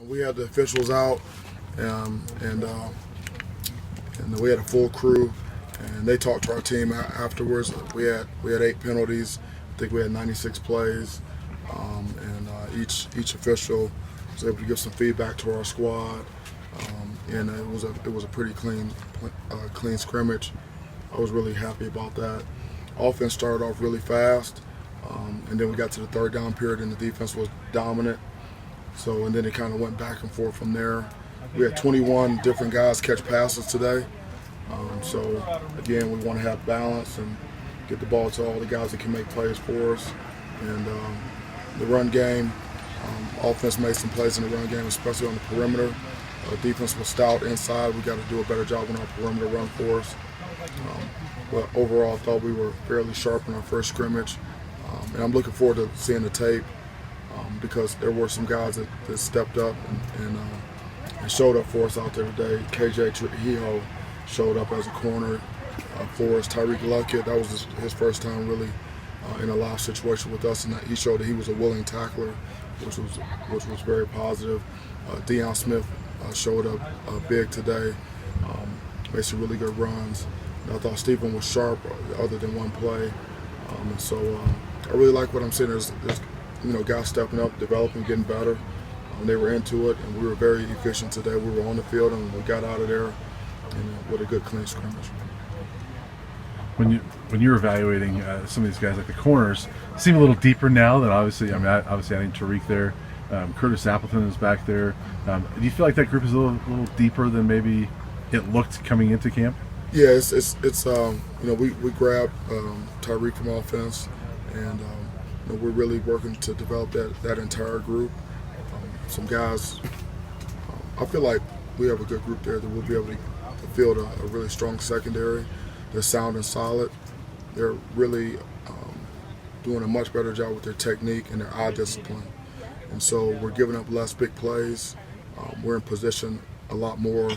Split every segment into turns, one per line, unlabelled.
We had the officials out, and we had a full crew, and they talked to our team afterwards. We had 8 penalties. I think we had 96 plays, and each official was able to give some feedback to our squad, and it was a pretty clean scrimmage. I was really happy about that. Offense started off really fast, and then we got to the third down period, and the defense was dominant. So, and then it kind of went back and forth from there. We had 21 different guys catch passes today. So, again, we want to have balance and get the ball to all the guys that can make plays for us. And the run game, offense made some plays in the run game, especially on the perimeter. Defense was stout inside. We got to do a better job on our perimeter run for us. But overall, I thought we were fairly sharp in our first scrimmage. And I'm looking forward to seeing the tape because there were some guys that stepped up and showed up for us out there today. KJ Trujillo showed up as a corner for us. Tyreek Luckett, that was his first time really in a live situation with us, and he showed that he was a willing tackler, which was very positive. Deion Smith showed up big today, made some really good runs. And I thought Stephen was sharp other than one play. And so I really like what I'm seeing. There's guys stepping up, developing, getting better. They were into it, and we were very efficient today. We were on the field, and we got out of there with a good, clean scrimmage.
When you're evaluating some of these guys, like the corners, seem a little deeper now than obviously. I mean, obviously adding Tariq there, Curtis Appleton is back there. Do you feel like that group is a little deeper than maybe it looked coming into camp?
Yeah, it's we grabbed Tyreek from offense, and we're really working to develop that entire group. Some guys, I feel like we have a good group there that will be able to field a really strong secondary. They're sound and solid. They're really doing a much better job with their technique and their eye discipline. And so we're giving up less big plays. We're in position a lot more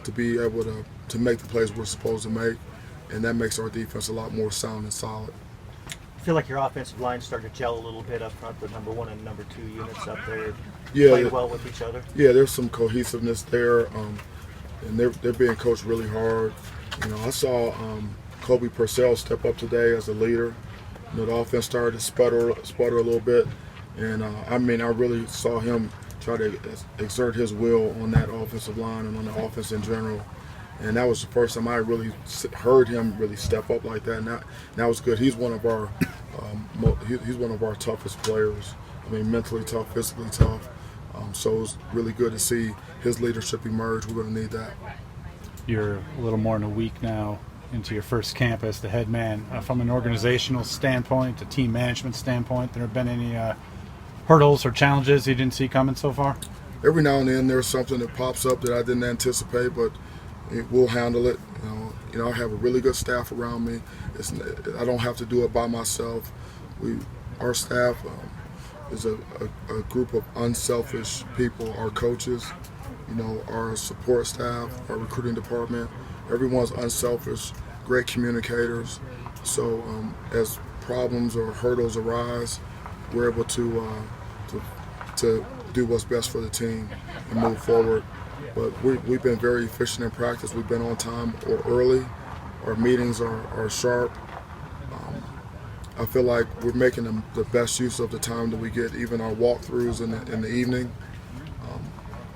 to be able to make the plays we're supposed to make, and that makes our defense a lot more sound and solid.
I feel like your offensive line started to gel a little bit up front, the number 1 and number 2 units up there play well with each other. Yeah,
there's some cohesiveness there, and they're being coached really hard. I saw Kobe Purcell step up today as a leader. The offense started to sputter a little bit, and I really saw him try to exert his will on that offensive line and on the offense in general. And that was the first time I really heard him really step up like that. And that was good. He's one of our toughest players. I mean, mentally tough, physically tough. So it's really good to see his leadership emerge. We're going to need that.
You're a little more than a week now into your first camp as the head man. From an organizational standpoint, a team management standpoint, there have been any hurdles or challenges you didn't see coming so far?
Every now and then there's something that pops up that I didn't anticipate, but we'll handle it. I have a really good staff around me. I don't have to do it by myself. Our staff is a group of unselfish people. Our coaches, our support staff, our recruiting department, everyone's unselfish, great communicators. So as problems or hurdles arise, we're able to do what's best for the team and move forward. But we've been very efficient in practice. We've been on time or early. Our meetings are sharp. I feel like we're making the best use of the time that we get. Even our walkthroughs in the evening,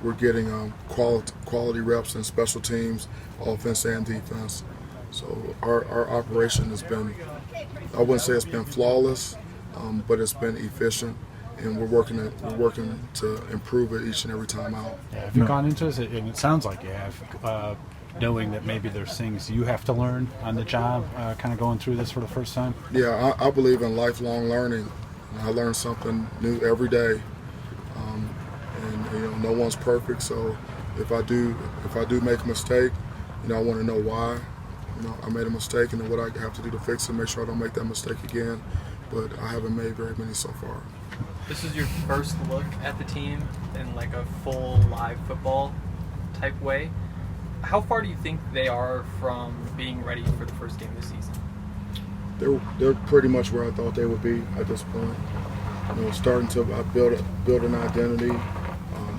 we're getting quality reps in special teams, offense and defense. So our operation has been, I wouldn't say it's been flawless, but it's been efficient. And we're working to improve it each and every time out.
Yeah, have you gone into this, and it sounds like you have, knowing that maybe there's things you have to learn on the job, kind of going through this for the first time?
Yeah, I believe in lifelong learning. I learn something new every day, and no one's perfect. So if I do make a mistake, I want to know why. I made a mistake, and then what I have to do to fix it, make sure I don't make that mistake again. But I haven't made very many so far.
This is your first look at the team in like a full live football type way. How far do you think they are from being ready for the first game of the season?
They're pretty much where I thought they would be at this point. Starting to build an identity,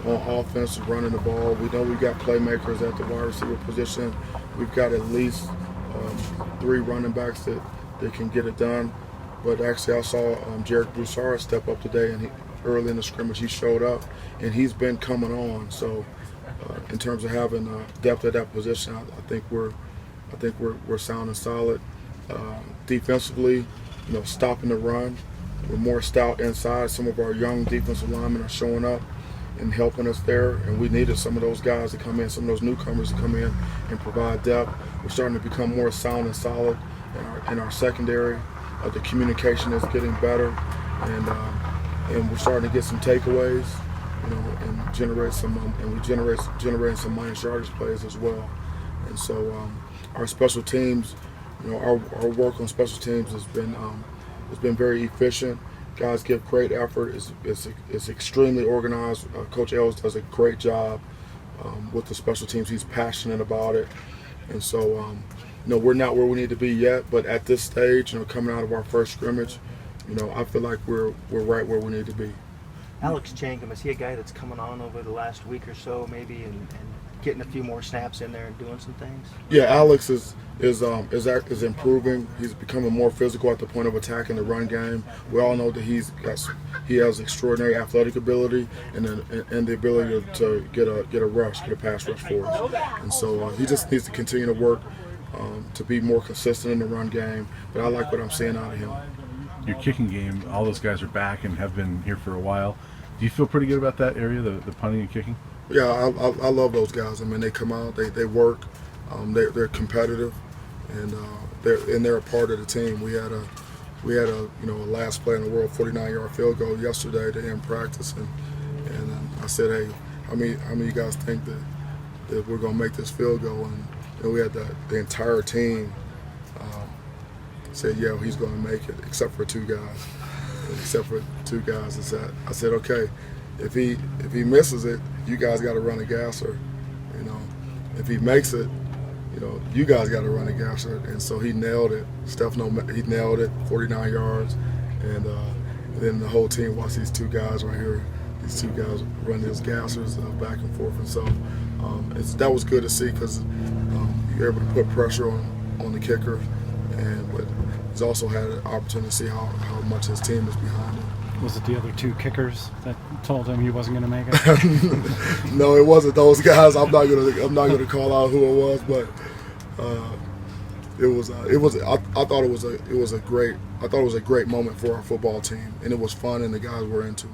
on offense, running the ball. We know we've got playmakers at the wide receiver position. We've got at least 3 running backs that can get it done. But actually, I saw Jarek Broussard step up today, and early in the scrimmage, he showed up, and he's been coming on. So, in terms of having depth at that position, I think we're sound and solid. Defensively, stopping the run. We're more stout inside. Some of our young defensive linemen are showing up and helping us there, and we needed some of those guys to come in, some of those newcomers to come in and provide depth. We're starting to become more sound and solid in our secondary. The communication is getting better, and we're starting to get some takeaways, and generate some, and we generating some minus yardage plays as well. And so our special teams, our work on special teams has been very efficient. Guys give great effort. It's extremely organized. Coach Ellis does a great job with the special teams. He's passionate about it, and so we're not where we need to be yet. But at this stage, coming out of our first scrimmage, I feel like we're right where we need to be.
Alex Jankum, is he a guy that's coming on over the last week or so, maybe, and getting a few more snaps in there and doing some things?
Yeah, Alex is improving. He's becoming more physical at the point of attacking the run game. We all know that he has extraordinary athletic ability and the ability to get a pass rush for us. And so he just needs to continue to work to be more consistent in the run game. But I like what I'm seeing out of him.
Your kicking game, all those guys are back and have been here for a while. Do you feel pretty good about that area, the punting and kicking?
Yeah, I love those guys. I mean, they come out, they work, they're competitive, and they're a part of the team. We had a last play in the world 49-yard field goal yesterday to end practice, and I said, hey, how many of you guys think that we're gonna make this field goal? And we had the entire team said, yeah, he's gonna make it, except for 2 guys. I said, okay, if he misses it, you guys got to run a gasser. If he makes it, you guys got to run a gasser. And so he nailed it. He nailed it, 49 yards. And then the whole team watched these 2 guys right here. These 2 guys run these gassers back and forth. And so that was good to see because you're able to put pressure on the kicker. But he's also had an opportunity to see how much his team is behind him.
Was it the other 2 kickers that told him he wasn't going to make it?
No, it wasn't those guys. I'm not gonna call out who it was, but I thought it was a great moment for our football team, and it was fun, and the guys were into it.